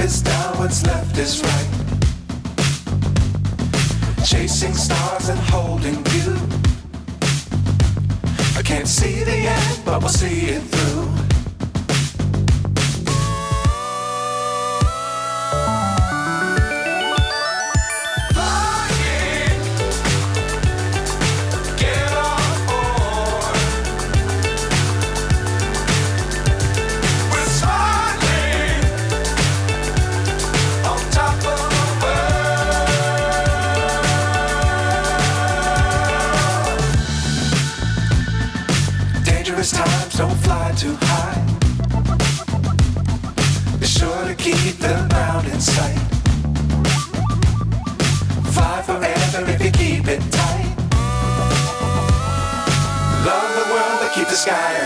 is down, what's left is right. Chasing stars and holding you. I can't see the end, but we'll see it through. Times don't fly too high. Be sure to keep the ground in sight. Fly forever if you keep it tight. Love the world but keep the sky